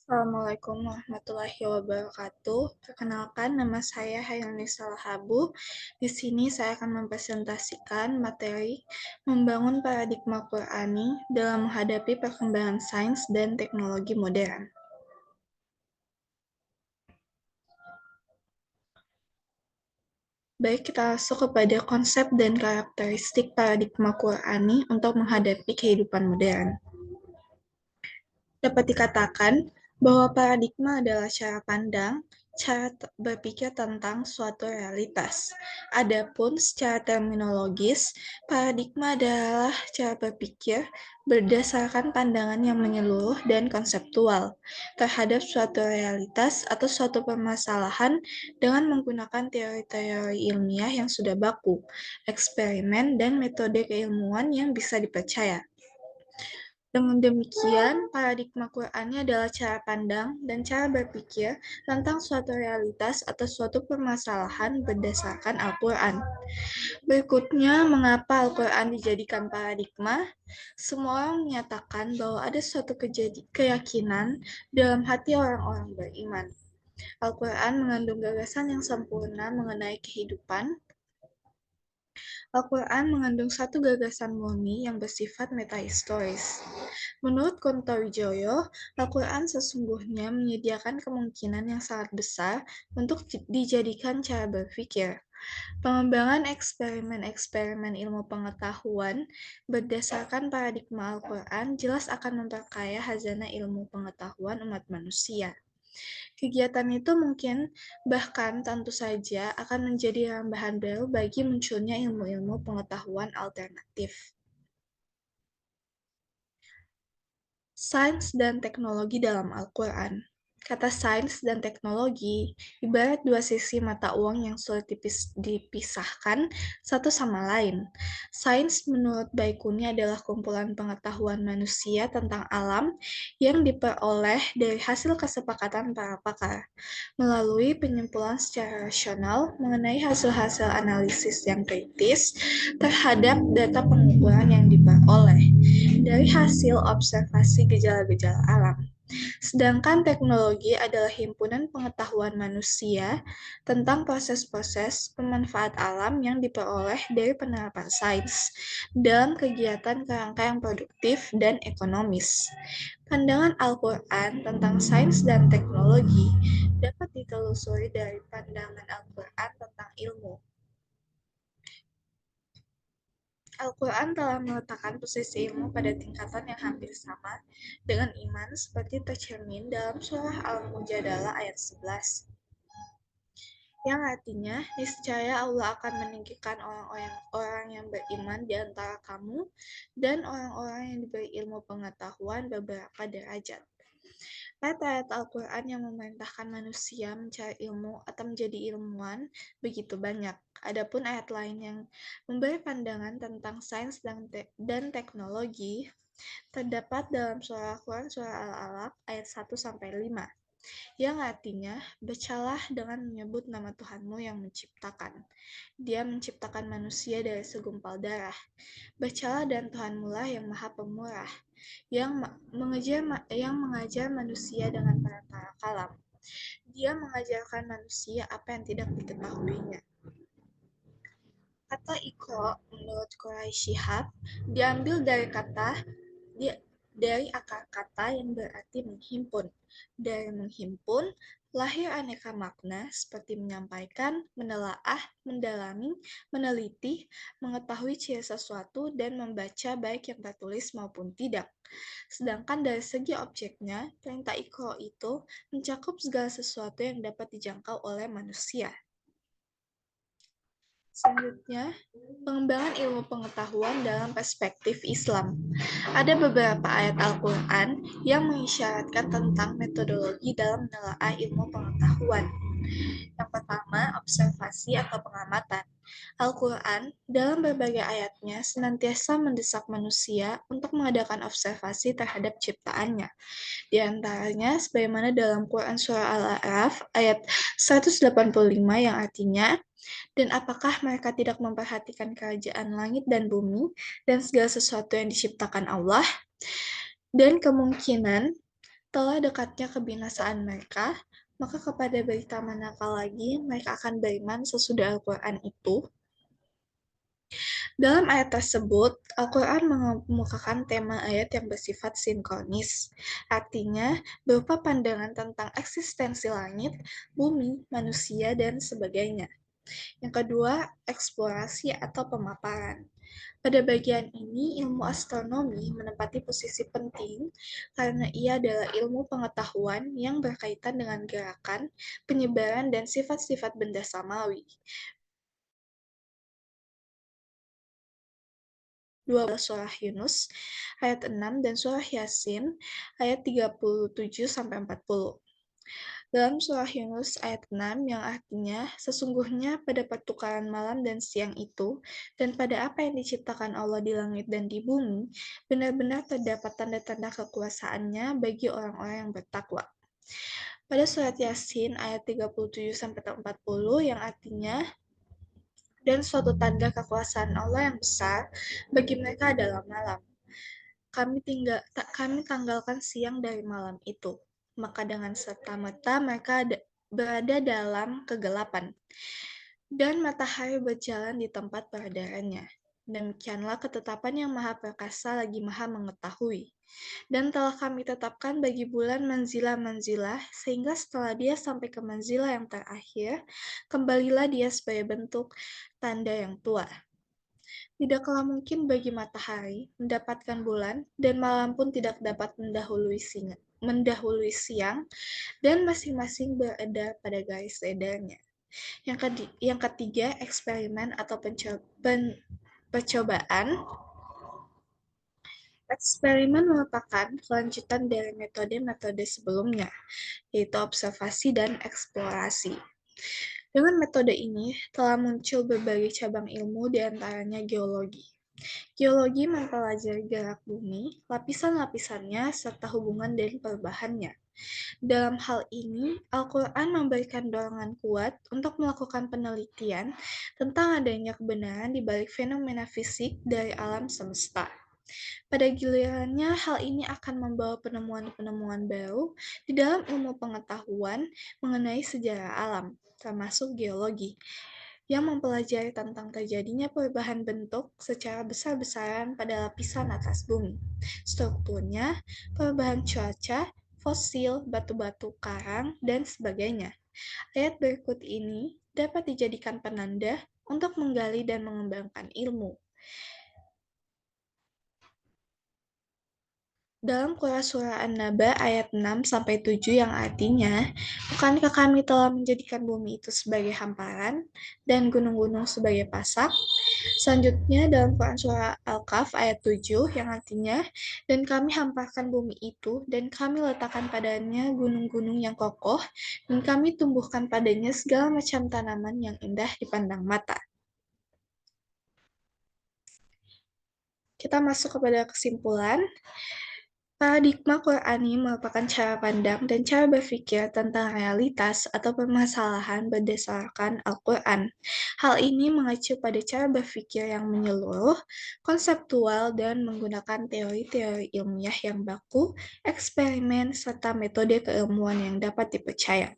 Assalamualaikum warahmatullahi wabarakatuh. Perkenalkan, nama saya Hailunisa Lahabu. Di sini saya akan mempresentasikan materi membangun paradigma Qur'ani dalam menghadapi perkembangan sains dan teknologi modern. Baik, kita masuk kepada konsep dan karakteristik paradigma Qur'ani untuk menghadapi kehidupan modern. Dapat dikatakan bahwa paradigma adalah cara pandang, cara berpikir tentang suatu realitas. Adapun secara terminologis, paradigma adalah cara berpikir berdasarkan pandangan yang menyeluruh dan konseptual terhadap suatu realitas atau suatu permasalahan dengan menggunakan teori-teori ilmiah yang sudah baku, eksperimen, dan metode keilmuan yang bisa dipercaya. Dengan demikian, paradigma Qur'ani adalah cara pandang dan cara berpikir tentang suatu realitas atau suatu permasalahan berdasarkan Al-Quran. Berikutnya, mengapa Al-Quran dijadikan paradigma? Semua orang menyatakan bahwa ada suatu keyakinan dalam hati orang-orang beriman. Al-Quran mengandung gagasan yang sempurna mengenai kehidupan. Al-Quran mengandung satu gagasan murni yang bersifat metahistoris. Menurut Kunto Wijoyo, Al-Quran sesungguhnya menyediakan kemungkinan yang sangat besar untuk dijadikan cara berpikir. Pengembangan eksperimen-eksperimen ilmu pengetahuan berdasarkan paradigma Al-Quran jelas akan memperkaya khazanah ilmu pengetahuan umat manusia. Kegiatan itu mungkin bahkan tentu saja akan menjadi tambahan baru bagi munculnya ilmu-ilmu pengetahuan alternatif. Sains dan teknologi dalam Al-Quran. Kata sains dan teknologi ibarat dua sisi mata uang yang sulit dipisahkan satu sama lain. Sains menurut Baikuni adalah kumpulan pengetahuan manusia tentang alam yang diperoleh dari hasil kesepakatan para pakar, melalui penyimpulan secara rasional mengenai hasil-hasil analisis yang kritis terhadap data pengukuran yang diperoleh dari hasil observasi gejala-gejala alam. Sedangkan teknologi adalah himpunan pengetahuan manusia tentang proses-proses pemanfaat alam yang diperoleh dari penerapan sains dalam kegiatan kerangka yang produktif dan ekonomis. Pandangan Al-Quran tentang sains dan teknologi dapat ditelusuri dari pandangan Al-Quran tentang ilmu. Al-Quran telah meletakkan posisi ilmu pada tingkatan yang hampir sama dengan iman seperti tercermin dalam surah Al-Mujadalah ayat 11. Yang artinya, niscaya Allah akan meninggikan orang-orang yang beriman di antara kamu dan orang-orang yang diberi ilmu pengetahuan beberapa derajat. Ayat-ayat Al-Quran yang memerintahkan manusia mencari ilmu atau menjadi ilmuwan begitu banyak. Adapun ayat lain yang memberi pandangan tentang sains dan teknologi terdapat dalam surah Al-Quran surah Al-Alaq ayat 1-5 yang artinya, bacalah dengan menyebut nama Tuhanmu yang menciptakan. Dia menciptakan manusia dari segumpal darah. Bacalah dan Tuhanmu lah yang maha pemurah, yang mengajar manusia dengan perantara kalam. Dia mengajarkan manusia apa yang tidak diketahuinya. Kata Iqra menurut Quraisy Shihab diambil dari akar kata yang berarti menghimpun. Dari menghimpun, lahir aneka makna seperti menyampaikan, menelaah, mendalami, meneliti, mengetahui ciri sesuatu, dan membaca baik yang tertulis maupun tidak. Sedangkan dari segi objeknya, perintah Iqra itu mencakup segala sesuatu yang dapat dijangkau oleh manusia. Selanjutnya, pengembangan ilmu pengetahuan dalam perspektif Islam. Ada beberapa ayat Al-Quran yang mengisyaratkan tentang metodologi dalam menelaah ilmu pengetahuan. Yang pertama, observasi atau pengamatan. Al-Quran dalam berbagai ayatnya senantiasa mendesak manusia untuk mengadakan observasi terhadap ciptaannya. Di antaranya, sebagaimana dalam Quran Surah Al-A'raf ayat 185 yang artinya, dan apakah mereka tidak memperhatikan kerajaan langit dan bumi dan segala sesuatu yang diciptakan Allah? Dan kemungkinan Setelah dekatnya kebinasaan mereka, maka kepada berita manakah lagi mereka akan beriman sesudah Al-Quran itu? Dalam ayat tersebut, Al-Quran mengemukakan tema ayat yang bersifat sinkronis, artinya berupa pandangan tentang eksistensi langit, bumi, manusia, dan sebagainya. Yang kedua, eksplorasi atau pemaparan. Pada bagian ini, ilmu astronomi menempati posisi penting karena ia adalah ilmu pengetahuan yang berkaitan dengan gerakan, penyebaran, dan sifat-sifat benda samawi. 12 surah Yunus ayat 6 dan surah Yasin ayat 37-40. Dalam surah Yunus ayat 6 yang artinya sesungguhnya pada pertukaran malam dan siang itu dan pada apa yang diciptakan Allah di langit dan di bumi benar-benar terdapat tanda-tanda kekuasaannya bagi orang-orang yang bertakwa. Pada surat Yasin ayat 37-40 yang artinya dan suatu tanda kekuasaan Allah yang besar bagi mereka adalah malam. Kami tanggalkan siang dari malam itu, maka dengan serta-merta mereka berada dalam kegelapan, dan matahari berjalan di tempat peredarannya. Demikianlah ketetapan yang Maha Perkasa lagi Maha Mengetahui. Dan telah kami tetapkan bagi bulan manzilah-manzilah, sehingga setelah dia sampai ke manzilah yang terakhir, kembalilah dia sebagai bentuk tanda yang tua. Tidaklah mungkin bagi matahari mendapatkan bulan, dan malam pun tidak dapat mendahului siang, dan masing-masing berada pada garis edarnya. Yang ketiga, eksperimen atau percobaan. Eksperimen merupakan kelanjutan dari metode-metode sebelumnya, yaitu observasi dan eksplorasi. Dengan metode ini, telah muncul berbagai cabang ilmu, di antaranya geologi. Geologi mempelajari gerak bumi, lapisan-lapisannya, serta hubungan dan perubahannya. Dalam hal ini, Al-Quran memberikan dorongan kuat untuk melakukan penelitian tentang adanya kebenaran di balik fenomena fisik dari alam semesta. Pada gilirannya, hal ini akan membawa penemuan-penemuan baru di dalam ilmu pengetahuan mengenai sejarah alam, termasuk geologi, yang mempelajari tentang terjadinya perubahan bentuk secara besar-besaran pada lapisan atas bumi, strukturnya, perubahan cuaca, fosil, batu-batu karang, dan sebagainya. Ayat berikut ini dapat dijadikan penanda untuk menggali dan mengembangkan ilmu. Dalam surah An-Naba ayat 6-7 yang artinya, bukankah kami telah menjadikan bumi itu sebagai hamparan dan gunung-gunung sebagai pasak? Selanjutnya dalam Quran surah Al-Kahf ayat 7 yang artinya, dan kami hamparkan bumi itu dan kami letakkan padanya gunung-gunung yang kokoh dan kami tumbuhkan padanya segala macam tanaman yang indah dipandang mata. Kita masuk kepada kesimpulan. Paradigma Qur'ani merupakan cara pandang dan cara berpikir tentang realitas atau permasalahan berdasarkan Al-Quran. Hal ini mengacu pada cara berpikir yang menyeluruh, konseptual, dan menggunakan teori-teori ilmiah yang baku, eksperimen, serta metode keilmuan yang dapat dipercaya.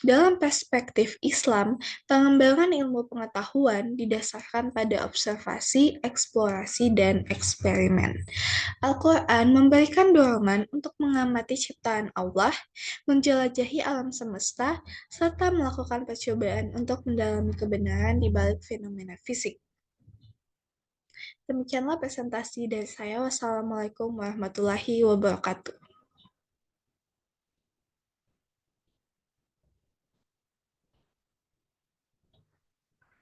Dalam perspektif Islam, pengembangan ilmu pengetahuan didasarkan pada observasi, eksplorasi, dan eksperimen. Al-Quran memberikan dorongan untuk mengamati ciptaan Allah, menjelajahi alam semesta, serta melakukan percobaan untuk mendalami kebenaran di balik fenomena fisik. Demikianlah presentasi dari saya. Wassalamualaikum warahmatullahi wabarakatuh.